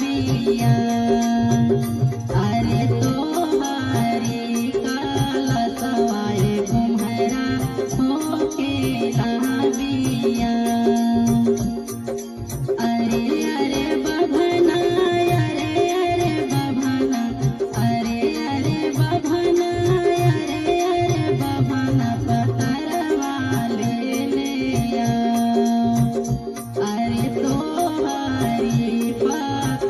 बिया अरे तोहरी काला सवाए कुम्हरा होके बिया अरे अरे बभना अरे बभना अरे बभना अरे बभना पतरवा ले लिया अरे तोहरी पतरवा